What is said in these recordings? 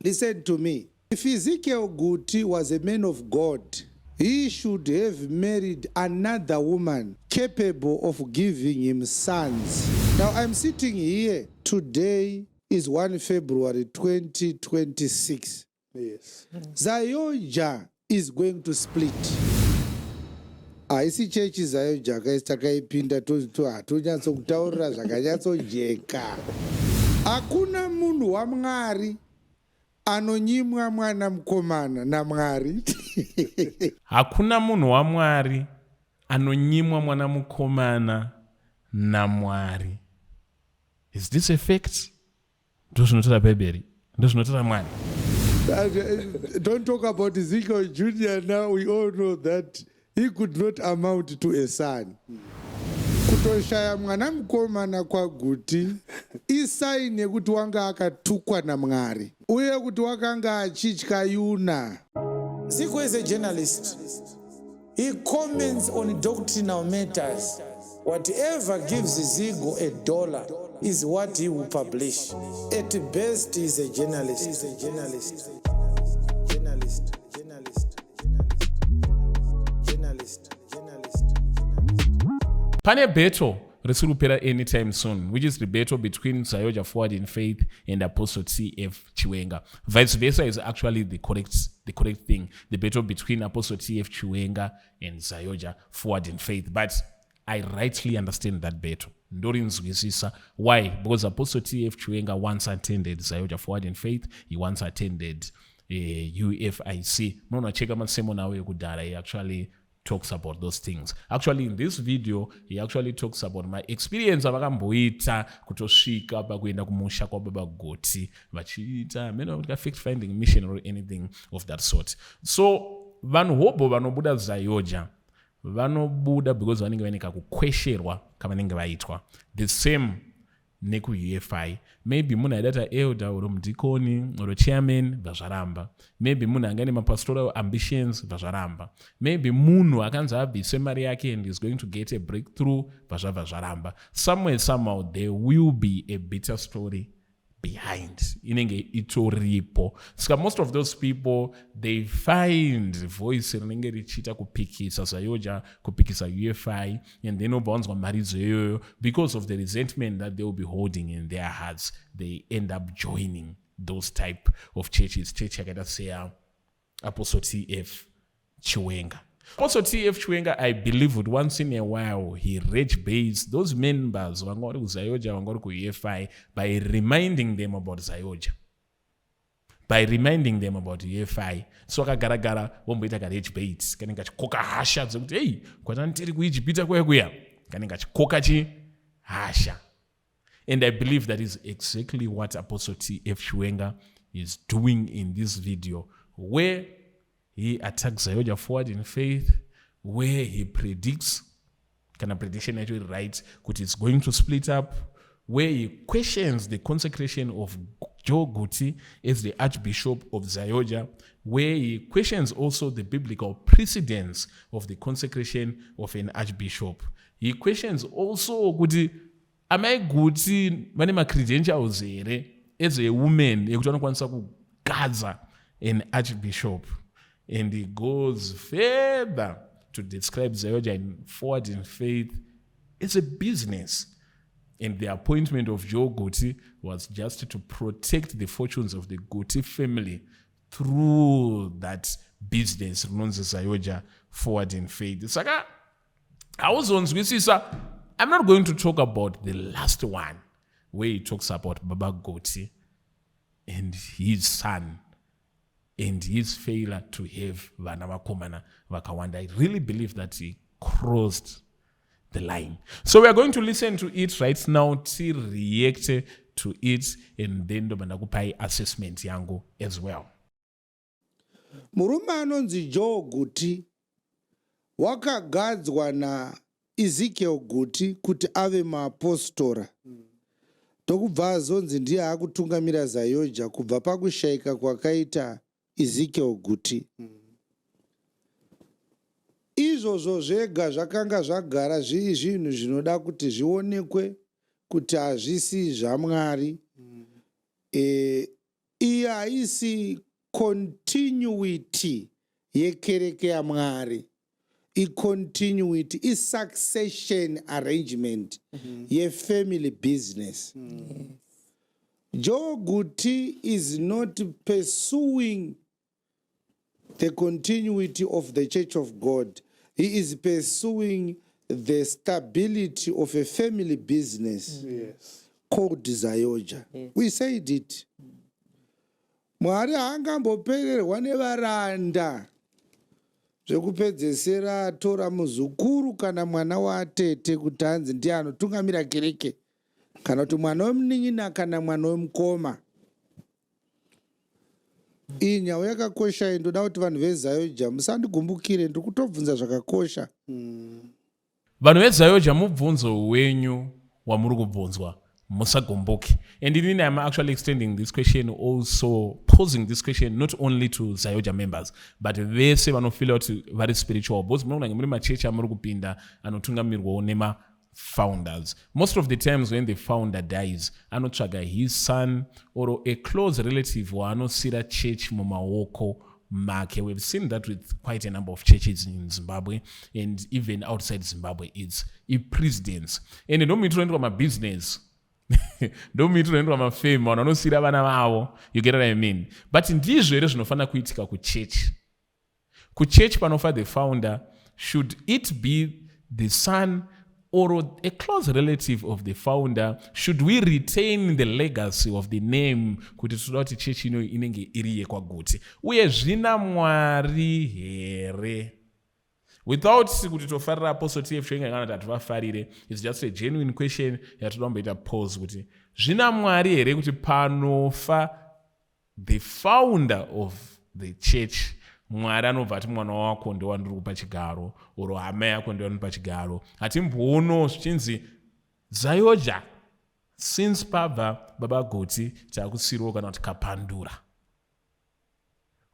Listen to me. If Ezekiel Guti was a man of God, he should have married another woman capable of giving him sons. Now I'm sitting here. Today is 1 February 2026. Yes. Zayoja is going to split. Isi chechi Zayoja kaistakaipinda hatonyatso kutaurira zvakanyatsojeka. Hakuna munhu waMwari anonyimwa mwana mukomana naMwari. Hakuna munhu waMwari anonyimwa mwana mukomana naMwari. Is this a fact? Ndozvinotaura Bhayibheri. Ndozvinotaura Mwari. Don't talk about Ezekiel Jr. now. We all know that he could not amount to a son. Kutoshaya mwana mukomana kwaGuti isaini yekuti wanga akatukwa naMwari uye kuti wakanga achitya Yuna. Ziko is a journalist. He comments on doctrinal matters. Whatever gives Zigo $1 is what he will publish. At best, he's a journalist. He's a journalist. Journalist. Journalist. Journalist. Journalist. Pane battle risiri kupera anytime soon, which is the battle between Zayoja Forward in Faith and Apostle T.F. Chiwenga. Vice versa is actually the correct thing. The battle between Apostle T.F. Chiwenga and Zayoja Forward in Faith. But I rightly understand that battle. Why? Because Apostle T.F. Chiwenga once attended Zayoja Forward in Faith. He once attended UFIC. He actually talks about those things. Actually, in this video, he actually talks about my experience avakamboita kutosvika pakuenda kumusha kwababa Goti vachiita fact-finding mission or anything of that sort. So vanhu hobo vanobuda Zayoja vanobuda because vanenge vaineka kukwesherwa kavanenge vaitwa. The same neku UFI. Maybe munhu aidata elder or mudikoni or chairman vazvaramba. Maybe munhu anga ane pastoral ambitions vazvaramba. Maybe munhu akanzi abvise mari yake and is going to get a breakthrough vazvaramba. Somewhere, somehow, there will be a bitter story behind. Inenge itoripo. So most of those people, they find voice rinenge richita kupikisa Zayoja, kupikisa UFI, and they know bonds on marizo because of the resentment that they will be holding in their hearts. They end up joining those type of churches. Church yakada say Apostle T.F. Chiwenga. Apostle T.F. Chiwenga, I believe, would once in a while he rage base those members wangori ku Zayoja, wangori ku UFI by reminding them about Zayoja, by reminding them about UFI. So akagaragara womboita ka rage bait kanenge achikoka hasha dzekuti hey kwatani tiri kuIjipita kuya kanenge achikoka chi hasha. And I believe that is exactly what Apostle T.F. Chiwenga is doing in this video, where he attacks Zayoja Forward in Faith, where he predicts, kind of prediction actually right, that it's going to split up, where he questions the consecration of Joe Guti as the Archbishop of Zayoja, where he questions also the biblical precedence of the consecration of an Archbishop. He questions also, am I Guti, many credentials here, as a woman, kugadza an Archbishop. And he goes further to describe Zayoja Forward in Faith as a business. And the appointment of Joe Guti was just to protect the fortunes of the Guti family through that business known as Zayoja Forward in Faith. It's like, I'm not going to talk about the last one, where he talks about Baba Guti and his son, and his failure to have vana vakomana vakawanda. I really believe that he crossed the line. So we are going to listen to it right now, to react to it, and then ndobandakupai assessment yangu as well. Murume anonzi Joe Guti wakagadzwa na Ezekiel Guti kuti ave maapostora. Tokubva azonzi ndiye akutungamira Zayoja kubva pakushayika kwakaita Ezekiel Guti. Izvozvo zvega zvakanga zvagara zviri zvinhu zvinoda kuti zvionekwe kuti hazvisi zvaMwari. iyi haisi continuity yekereke yaMwari. I-continuity, i-succession arrangement ye-family business. Joe Guti is not pursuing the continuity of the Church of God. He is pursuing the stability of a family business called Zayoja. We said it. Mwari haangambopererwa nevaranda zvekupedzesera tora muzukuru kana mwana waatete kuti hanzi ndiye anotungamira kereke, kana kuti mwana wemunin'ina kana mwana wemukoma. Iyi nyau yakakosha. Indoda kuti vanhu veZayoja musandigumbukire, ndiri kutobvunza zvakakosha. Vanhu veZayoja mubvunzo wenyu wamuri kubvunzwa, musagumbuke. And inini I'm actually extending this question, also posing this question not only to Zayoja members, but vese vanofeel kuti vari spiritual. Because munoona muri machechi amuri kupinda anotungamirwawo nema founders. Most of the times when the founder dies, anotsvaga his son or a close relative waanosira church mumaoko make. We've seen that with quite a number of churches in Zimbabwe and even outside Zimbabwe. It's a precedence. And don't mean to enter my business. Don't mean to enter my fame. Wananosira vana vavo. You get what I mean? But in these ways, zvinofana kuitika kuchurch. Kuchurch panofa the founder, should it be the son or a close relative of the founder? Should we retain the legacy of the name kuti toda kuti church ino inenge iri yekwaGuti? Uye zvina Mwari here? Without kuti tofarira Apostle TF Chiwenga kana kuti hativafarire, it's just a genuine question yatoda kumboita pause kuti zvina Mwari here kuti panofa the founder of the church, Mwari anobva ati mwana wako ndiye wandiri kupa chigaro, oro hama yako ndiye wandiri kupa chigaro. Hatimboono zvichinzi Zayoja since pabva baba Guti takusiriwo kana kuti kapandura.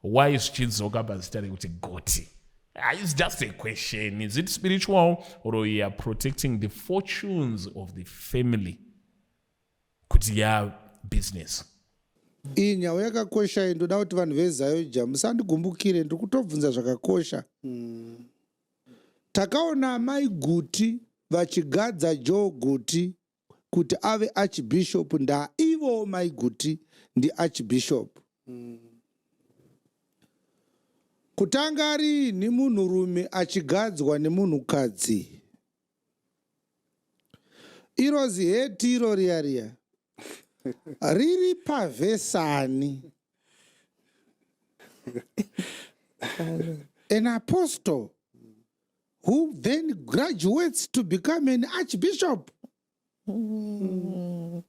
Why zvichidzoka pazita rekuti Guti? It's just a question. Is it spiritual, or we are protecting the fortunes of the family? Kuti ya business. Iyi nyau yakakosha. Indoda kuti vanhu veZayoja musandigumbukire, ndiri kutobvunza zvakakosha. Takaona mai Guti vachigadza Joe Guti kuti ave archbishop, ndaivo mai Guti ndi archbishop. Kutanga rini munhurume achigadzwa nemunhukadzi? Iro ziheti iro riya riri pavhesani. An apostle who then graduates to become an archbishop. Uda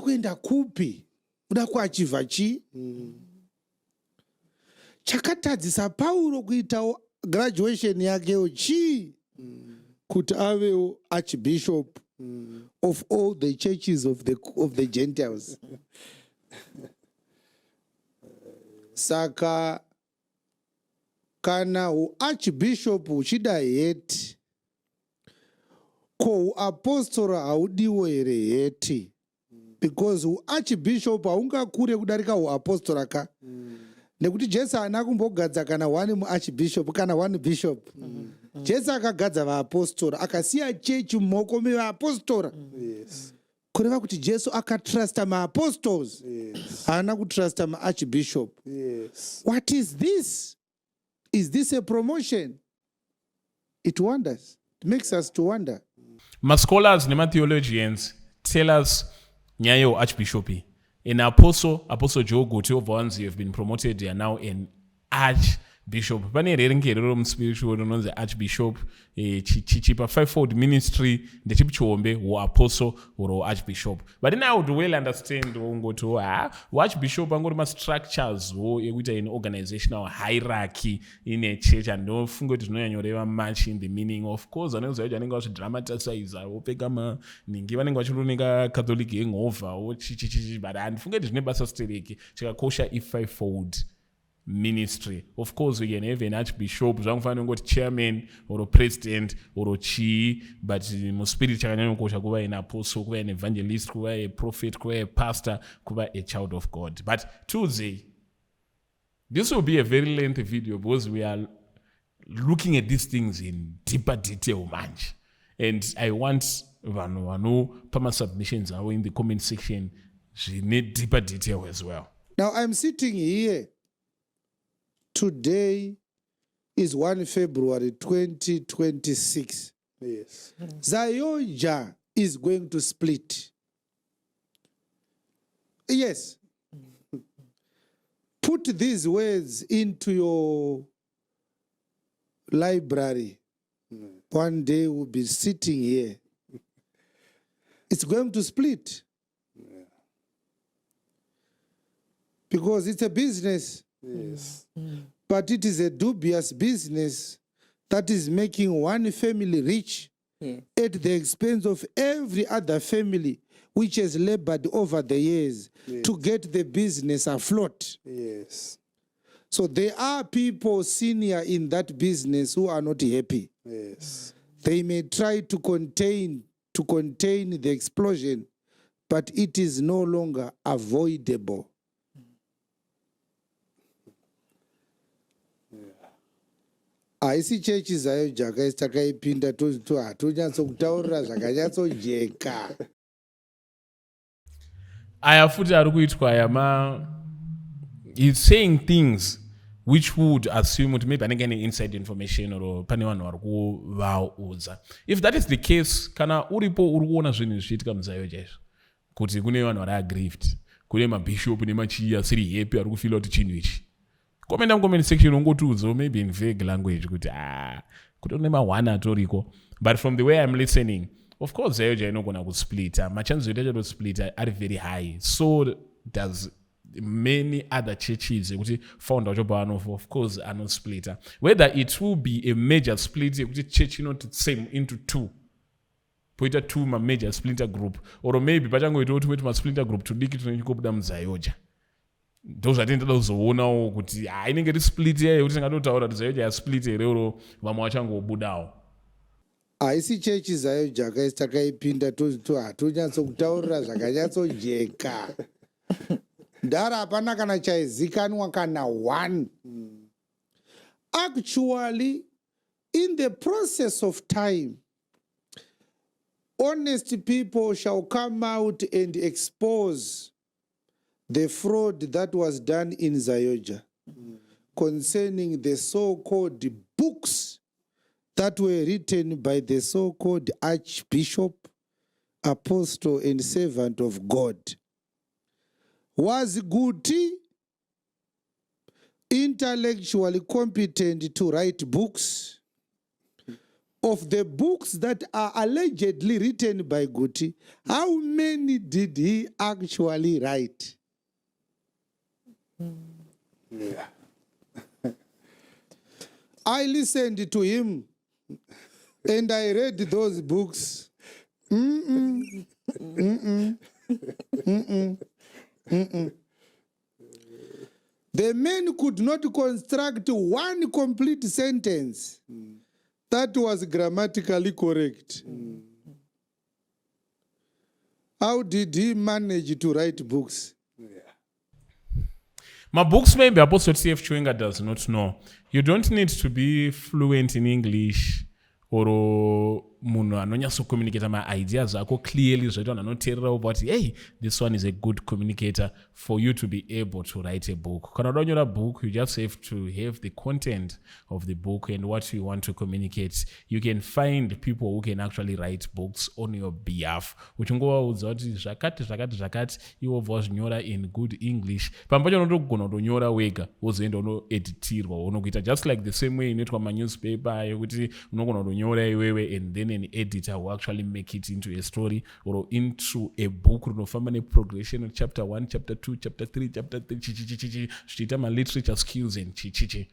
kuenda kupi? Uda kuachivha chi? Chakatadzisa Pauro kuitawo graduation yakewo chi? Kuti avewo archbishop of all the churches of the Gentiles. Saka kana archbishop uchida heti, ko apostora haudiwo here heti? Because archbishop haungakure kudarika apostora ka. Nekuti Jesu haana kumbogadza kana one muarchbishop kana one bishop. Jesu akagadza vaapostora akasiya chechi mumaoko mevapostora. Kureva kuti Jesu akatrusta maapostles, haana kutrusta maarchbishop. What is this? Is this a promotion? It wonders. It makes us to wonder. Ma-scholars nema-theologians tell us nyayo archbishopi. An Apostle Joe Guti, of ones who have been promoted, they are now an archbishop. Pane reringerero spiritual known the archbishop, chichipa fivefold ministry, the chip chombe or apostle or archbishop. But then I would well understand go to archbishop and go to structures or with an organizational hierarchy in a church, and no fungo to know much in the meaning. Of course, I know that I got dramatize or pegama ningivan got runica Catholic over or chichi, but I forget his neighbor sasteric, kosha if fivefold ministry. Of course, we can have an archbishop, chairman or a president or a chi, but in spirit kuba an apostle, kuba an evangelist, kuba a prophet, kuba a pastor, kuba a child of God. But Tuesday, this will be a very lengthy video because we are looking at these things in deeper detail, manj. And I want Pama submissions are in the comment section. She need deeper detail as well. Now I'm sitting here. Today is 1 February 2026. Yes. Zayoja is going to split. Yes. Put these words into your library. One day we'll be sitting here. It's going to split. Because it's a business. Yes. But it is a dubious business that is making one family rich at the expense of every other family which has labored over the years to get the business afloat. Yes. So there are people senior in that business who are not happy. Yes. They may try to contain the explosion, but it is no longer avoidable. Haisi chechi zayo jaka takaipinda hatunyatsotaurira zvakanyatsojeka. Aya futi ari kuitwa aya he's saying things which would assume kuti maybe anenge ane inside information or pane vanhu vari kuvaudza. If that is the case, kana uripo uri kuona zvinhu zvichiitika muzayo chaizvo kuti kune vanhu vari aggrieved, kune mabishop nemachi asiri happy ari kufila kuti chinhu ichi, komenda mucomment section ungotiudza maybe in vague language kuti kuti une mawana atoriko. But from the way I'm listening, of course zayoja inogona kusplita, machances ekuti achadosplita are very high. So does many other churches kuti founder wacho of course anosplita. Whether it will be a major split kuti church not same into two, poita two major splinter group, or maybe pachangoita kuti ma splinter group tudiki tunechikobuda muzayoja. Ndozvatendada kuzoonawo kuti inenge ri split yayo kuti tingadotaura kuti zayoja yasplit here oro vamwe vachangobudawo. Haisi chechi zayo jaka takaipinda hatunyatsotaurira zvakanyatsojeka. Ndara hapana kana chaizikanwa kana one. Actually, in the process of time, honest people shall come out and expose the fraud that was done in Zayoja concerning the so-called books that were written by the so-called Archbishop, Apostle, and Servant of God. Was Guti intellectually competent to write books? Of the books that are allegedly written by Guti, how many did he actually write? Yeah. I listened to him and I read those books. The man could not construct one complete sentence that was grammatically correct. How did he manage to write books? My books, maybe Apostle Chiwenga does not know. You don't need to be fluent in English or munhu anonyatso communicate my ideas ako clearly zvaita vanhu anoteerera about hey, this one is a good communicator for you to be able to write a book. Kana uda kunyora book, you just have to have the content of the book and what you want to communicate. You can find people who can actually write books on your behalf. Uchingovaudza kuti zvakati iwo vazvinyora in good English. Pamwe pacho unotogona kutonyora wega wozoenda unoeditirwa unokuita just like the same way inoitwa manewspaper yekuti unogona kutonyora iwewe and then an editor will actually make it into a story or into a book. Rinofamba progression of chapter 1, chapter 2, chapter 3, chapter 3, zvichiita literature skills and chichichi.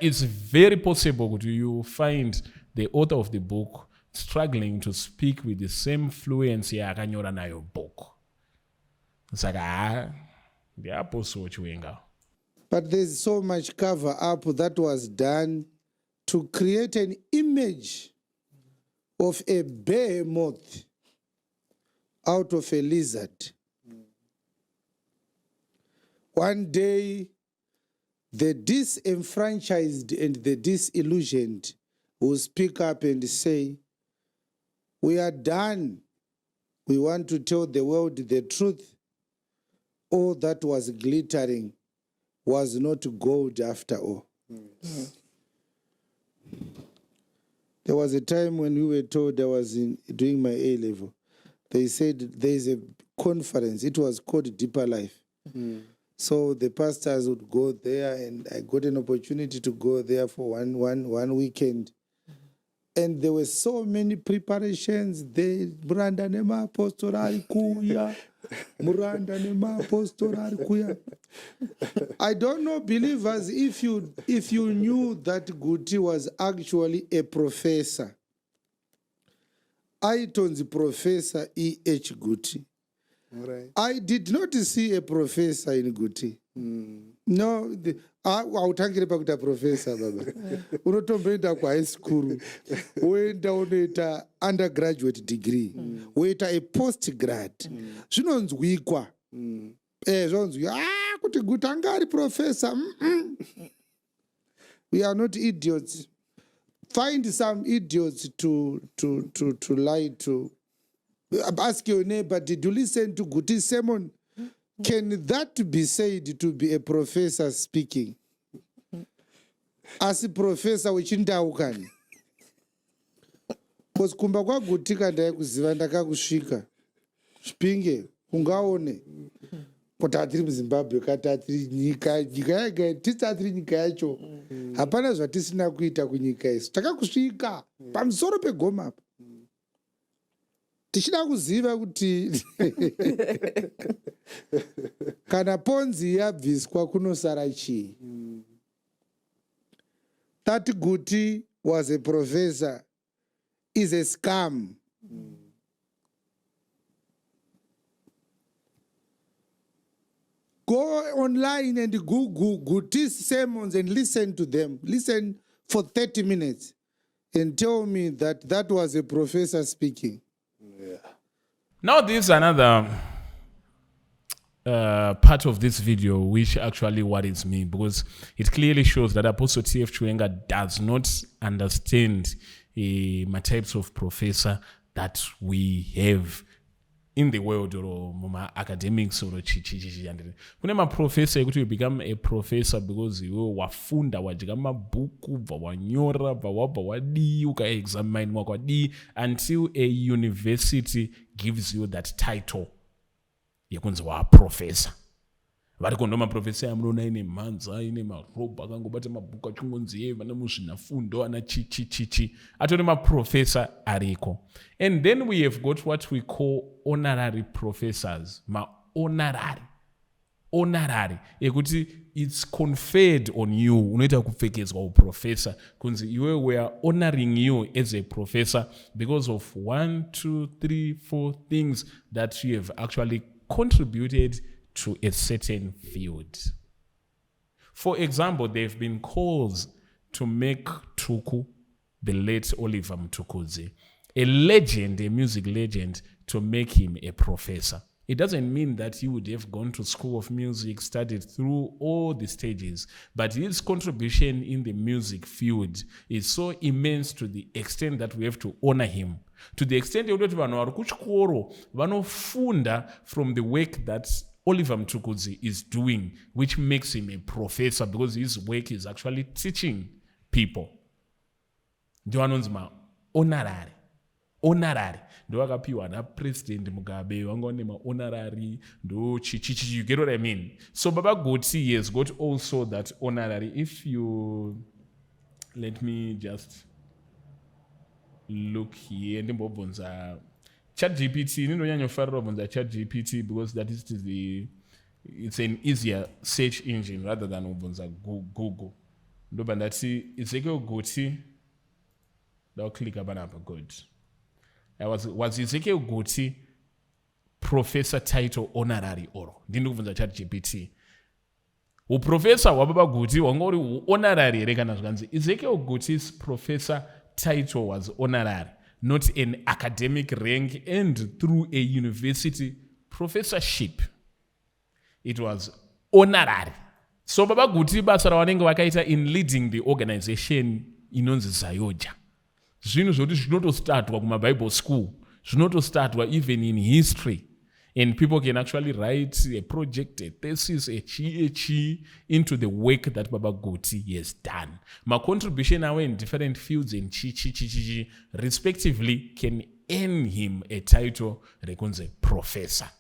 It's very possible that you find the author of the book struggling to speak with the same fluency akanyora nayo book. It's like, the Apostle Chiwenga. But there's so much cover up that was done to create an image of a behemoth out of a lizard. One day, the disenfranchised and the disillusioned will speak up and say, we are done. We want to tell the world the truth. All that was glittering was not gold after all. There was a time when we were told I was doing my A-level. They said there's a conference. It was called Deeper Life. So the pastors would go there, and I got an opportunity to go there for one weekend. And there were so many preparations. Muranda nema apostolari kuya. Muranda nema apostolari kuya. I don't know, believers, if you knew that Guti was actually a professor. I told the professor E.H. Guti. Right. I did not see a professor in Guti. No, autangire pakuita professor baba. Unotomboenda high school, woenda unoita undergraduate degree, woita a postgrad. Zvinonzwikwa. Zvonzwikwa. Kuti Guti anga ari professor. We are not idiots. Find some idiots to lie to. Ask your neighbor, did you listen to Guti's sermon? Can that be said to be a professor speaking? As a professor, uchindaukani. Because kumba kwa Guti kandai kuziva ndakakusvika. Zvipinge, ungaone. Kuti atiri muZimbabwe kati atiri nyika yega tisi atiri nyika yacho. Hapana zvatisina kuita kunyika isu. Takakusvika pamusoro pegoma apa. Tichida kuziva kuti kana ponzi yabviswa kunosara chii. That Guti was a professor is a scam. Go online and Google Guti's sermons and listen to them. Listen for 30 minutes and tell me that that was a professor speaking. Now there's another part of this video which actually worries me, because it clearly shows that Apostle T.F. Chiwenga does not understand my types of professor that we have in the world or academics or chichichi. Kune maprofessor ekuti you become a professor because you wafunda wajika mabhuku vawanyora vawabva wadi ukaexamine wakwadi until a university gives you that title yekunzi waprofessor. Vari kondo maprofessor yamunoona ine mhanza ine marobha akangobata mabhuku achingonzi vana muzvinafundo ana chichichichi atori maprofessor ariko. And then we have got what we call honorary professors, honorary ekuti it's conferred on you, unoita kupfekedzwa uprofessor kunzi iwe we are honoring you as a professor because of 1, 2, 3, 4 things that you have actually contributed to a certain field. For example, there have been calls to make Tuku, the late Oliver Mtukudzi, a legend, a music legend, to make him a professor. It doesn't mean that he would have gone to school of music, studied through all the stages, but his contribution in the music field is so immense to the extent that we have to honor him. To the extent that vanhu vari kuchikoro vanofunda from the work that Oliver Mtukudzi is doing, which makes him a professor because his work is actually teaching people. Honorary. Ndo wakapiwa na President Mugabe wangone honorary ndo chichichi, you get what I mean? So Baba Guti has got also that honorary. If you let me just look here, ndimbobvunza ChatGPT, ndinonyanyofarira kubvunza ChatGPT because that is it's an easier search engine rather than kubvunza Google. Ndoba ndati EZEKIEL GUTI, I'll click up good. Was EZEKIEL GUTI professor title honorary oro? Didn't even the ChatGPT. uprofesa hwababa Guti hwanga uri honorary here kana zvikanzi Ezekiel Guti's professor title was honorary, not an academic rank, and through a university professorship it was honorary. So baba Guti basa ravanenge vakaita in leading the organization inonzi Zayoja, zvinhu zvoti zvinotostatwa kumabible school, zvinotostatwa even in history, and people can actually write a project, a thesis, a chi into the work that Baba Guti has done. My contribution now in different fields in chi respectively can earn him a title rekunze professor.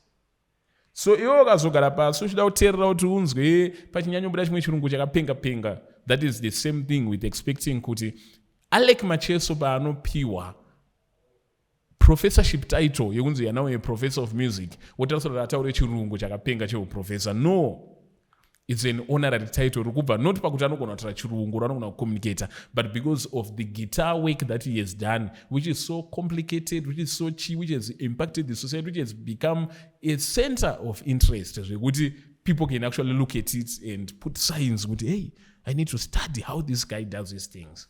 So iwo kazogara pasi uchida kuteerera kuti unzwe pachinyanyobuda chimwe chirungu chakapenga, that is the same thing with expecting kuti Alec Macheso paanopiwa professorship title yekunzi you're now a professor of music wotarisira kuti ataure chirungu chakapenga cheuprofessor. No, it's an honorary title rikubva not pakuti anogona kutaura chirungu ranogona kucommunicator, but because of the guitar work that he has done, which is so complicated, which is so cheap, which has impacted the society, which has become a center of interest zvekuti people can actually look at it and put signs with, hey, I need to study how this guy does these things.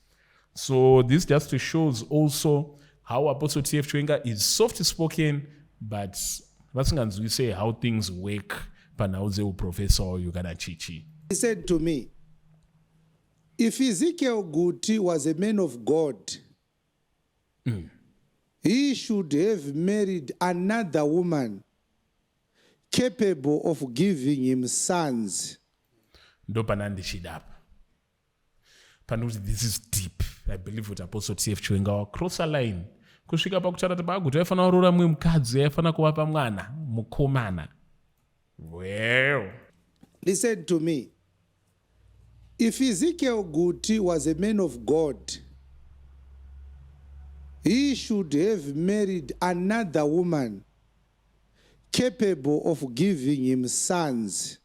So this just shows also how Apostle T.F. Chiwenga is soft-spoken, but we say how things work. Professor Uganda Chichi. He said to me, if Ezekiel Guti was a man of God, he should have married another woman capable of giving him sons. This is deep. I believe with Apostle T.F. Chiwenga will cross a line. Kusvika pakutaura kuti Baguti aifana kurora mumwe mukadzi aifana kuvapa mwana mukomana. Well, listen to me. If Ezekiel Guti was a man of God, he should have married another woman capable of giving him sons.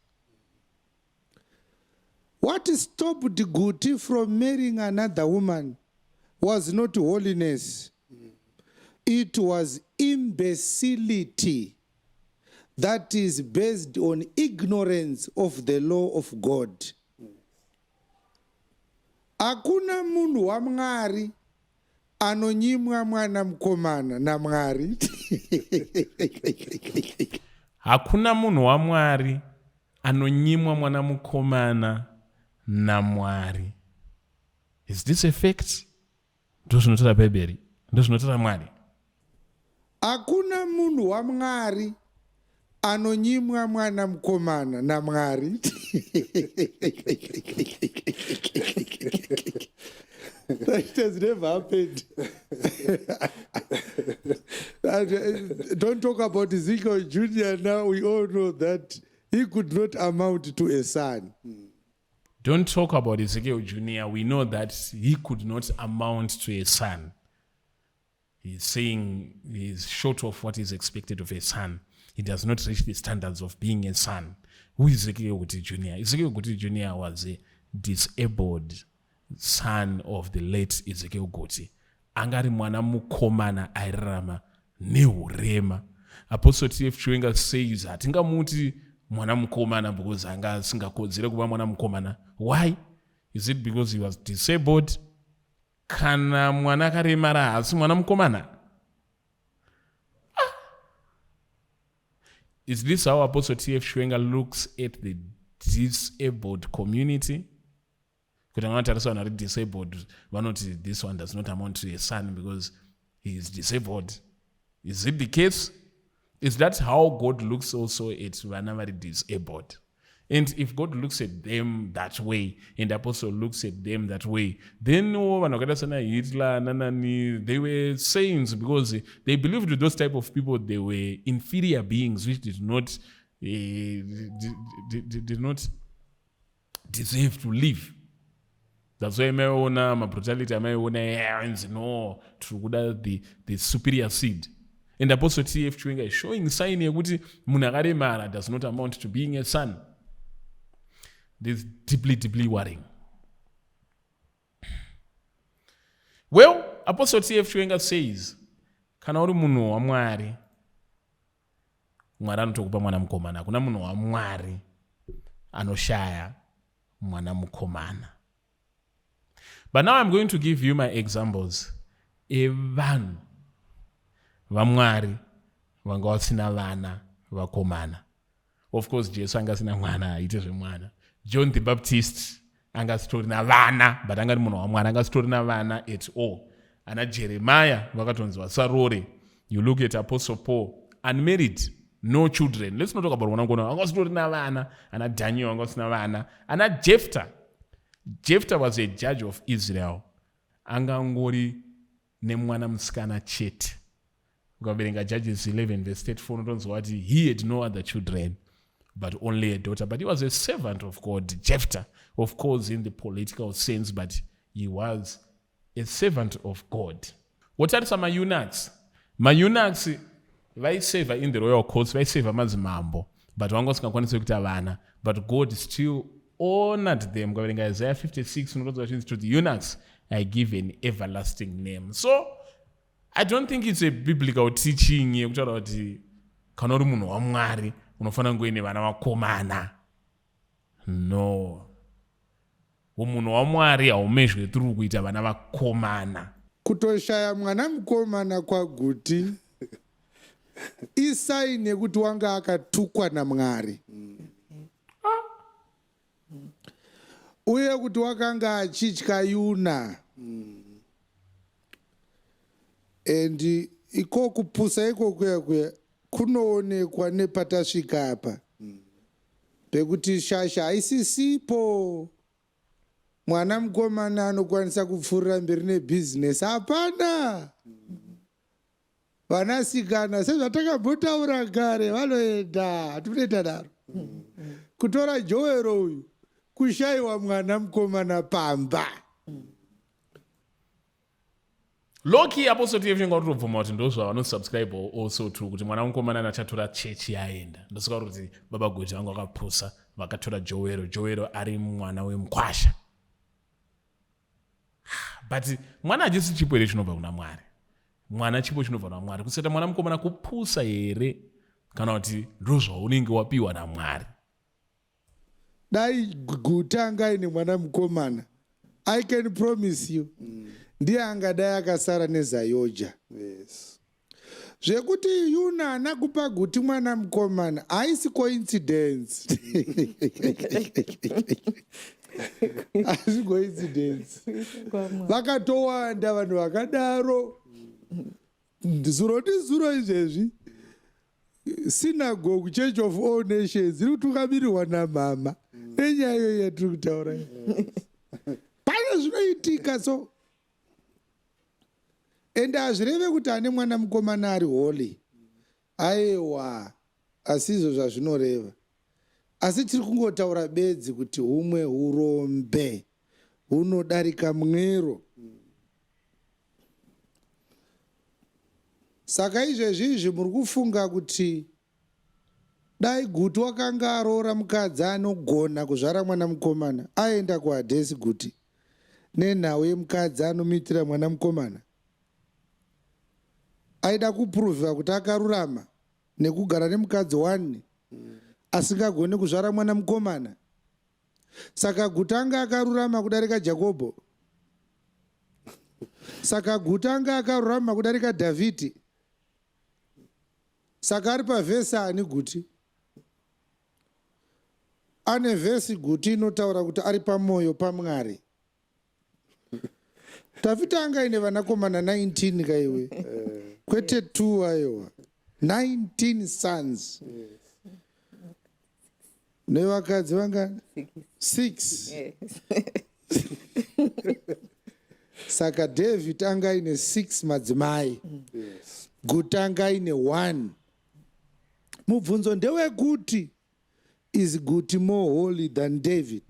What stopped Guti from marrying another woman was not holiness. It was imbecility that is based on ignorance of the law of God. Hakuna munhu waMwari anonyimwa mwana mukomana naMwari. Hakuna munhu waMwari anonyimwa mwana mukomana naMwari. Is this a fact? Ndozvinotaura Bhayibheri, ndozvinotaura Mwari. Hakuna munhu waMwari anonyimwa mwana mukomana naMwari. That has never happened. Don't talk about Ezekiel Jr. now. We all know that he could not amount to a son. Don't talk about Ezekiel Jr. We know that he could not amount to a son. He's saying he's short of what is expected of a son. He does not reach the standards of being a son. Who is Ezekiel Guti Jr.? Ezekiel Guti Jr. was a disabled son of the late Ezekiel Guti. Angari mwana mukomana airarama nehurema. Apostle T.F. Chiwenga says hatingamuti mwana mukomana because anga asingakodzere kuva mwana mukomana. Why? Is it because he was disabled? Kana mwana karemara hasi mwana mukomana? Is this how Apostle T.F. Chiwenga looks at the disabled community? Disabled, this one does not amount to a son because he is disabled. Is it the case? Is that how God looks also at whenever disabled? And if God looks at them that way, and the apostle looks at them that way, then Hitler, they were saints because they believed those type of people, they were inferior beings which did not deserve to live. That's why my brutality, no, the superior seed. And the Apostle T.F. Chiwenga is showing sign here that munhu does not amount to being a son. This is deeply, deeply worrying. Well, Apostle T.F. Chiwenga says, kana uri munhu waMwari, Mwari anotokupa mwana mukomana. Kuna munhu waMwari anoshaya mwana mukomana. But now I'm going to give you my examples. Evanhu vaMwari vanga vasina vana vakomana. Of course, Jesu anga asina mwana aite zvemwana. John the Baptist anga asitorina vana, but anga ari munhu waMwari, anga asitorina vana at all. Ana Jeremiah vakatonzwa sarore. You look at Apostle Paul, unmarried, no children. Let's not talk about mwanakomana. Anga asitorina vana. Ana Daniel anga asina vana. Ana Jephthah was a judge of Israel. Angangori nemwana musikana chete. Ukaverenga Judges 11 verse 34 unotonzwa kuti he had no other children but only a daughter. But he was a servant of God. Jephthah, of course, in the political sense, but he was a servant of God. What are some eunuchs? Eunuchs vaiseva in the royal courts, vaiseva madzimambo, but vanga vasingakwanisi kuita vana. But God still honored them. Ukaverenga Isaiah 56 unotonzwa kuti to the eunuchs I give an everlasting name. So I don't think it's a biblical teaching yekutaura kuti kana uri munhu waMwari unofanira kunge uine vana vakomana. No. Umunhu waMwari haumezve turi kuita vana vakomana. Kutoshaya mwana mukomana kwaGuti isaini yekuti wanga akatukwa naMwari. Uye kuti wakanga achitya Yuna. And iko kupusa iko kuya kunoonekwa nepatasvika apa. Pekuti shasha haisisipo. Mwana mukomana anokwanisa kupfuurira mberi nebhizinesi. Hapana. Vanasikana sezvatakambotaura kare vanoenda. Hatimunoita daro. Kutora Joero uyu kushayiwa mwana mukomana pamba. Loki Apostle Chiwenga urikubvuma kuti ndozva vanosubscribe also to kuti mwana mukomana achatora chechi yaenda. Ndosaka kuti baba Guti vangu vakapusa vakatora Joero ari mwana wemukwasha. But mwana hachisi chipo here chinobva kuna Mwari. Mwana chipo chinobva kuna Mwari. Kuseta mwana mukomana kupusa here kana kuti ndozvaunenge wapiwa naMwari. Dai Guti anga ine mwana mukomana, I can promise you, ndiye angadai akasara neZayoja. Yes. Zvekuti Yuna anakupa Guti mwana mukomana haisi coincidence. Haisi coincidence. Vakatowanda vanhu vakadaro. Zuro ndizuro izvezvi. Synagogue Church of All Nations iri kutungamirwa namama nenyaya iyoyo yatiri kutaura. Pane zvinoitika so. Ende hazvireve kuti ane mwana mukomana ari holy. Aiwa, asizvo zvazvinoreva. Asi tiri kungotaura bedzi kuti humwe urombe hunodarika mwero. Saka izvezvizvi muri kufunga kuti dai Guti wakanga aroora mukadzi anogona kuzvara mwana mukomana aenda kuHadesi Guti nenhau yemukadzi anomitira mwana mukomana, aida kupuruvha kuti akarurama nekugara nemukadzi wani asingagoni kuzvara mwana mukomana. Saka Guti anga akarurama kudarika Jakobho. Saka Guti anga akarurama kudarika Dhavhidhi. Saka ari pavhesi ani Guti. Ane vhesi Guti inotaura kuti ari pamwoyo paMwari. Dhavhidhi anga ine vanakomana 19 kaiwe. Kwete 2 aiwa. 19 sons. Nevakadzi vanga 6. Saka David anga ine 6 madzimai. Guti anga ine 1. Mubvunzo ndewekuti, is Guti more holy than David?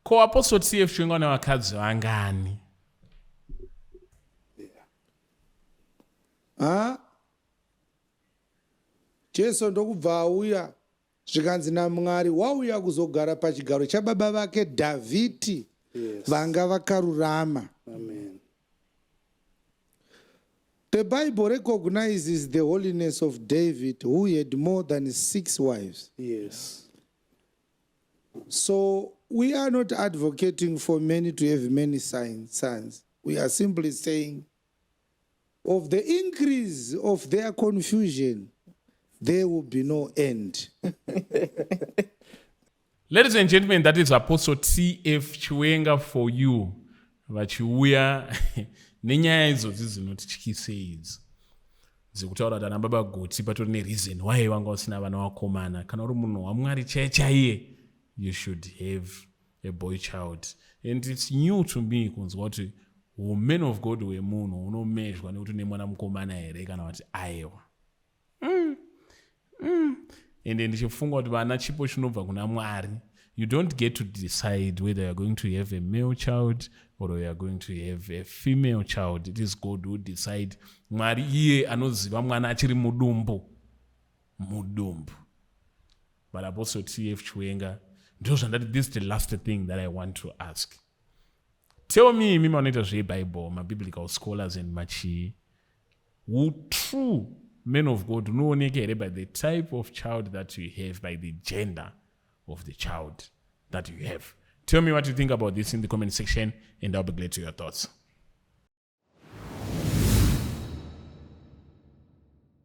Ko Apostle Chiwenga nevakadzi vangani? Jesu ndokubva auya zvikanzi naMwari wauya kuzogara pachigaro chababa vake Dhavhidhi. Vanga vakarurama. Amen. The Bible recognizes the holiness of David, who had more than 6 wives. Yes. So we are not advocating for many to have many sons. We are simply saying of the increase of their confusion, there will be no end. Ladies and gentlemen, that is Apostle T.F. Chiwenga for you. Vachiuya nenyaya idzodzi dzinotityise idzi dzekutaura kuti ana baba Guti patori nereason why wanga usina vana vakomana. Kana uri munhu waMwari chaiye, you should have a boy child. And it's new to me kunzwa kuti women of God wemunhu unomezhwa nekuti une mwana mukomana here kana kuti aiwa. Ende ndichifunga kuti vana chipo chinobva kuna Mwari. You don't get to decide whether you're going to have a male child or you're going to have a female child. It is God who decide. Mwari iye anoziva mwana achiri mudumbu. But Apostle T.F. Chiwenga, this is the last thing that I want to ask. Tell me, mimi wanoita zveBible, my biblical scholars and machi, who true men of God unooneka here by the type of child that you have, by the gender of the child that you have. Tell me what you think about this in the comment section, and I'll be glad to hear your thoughts.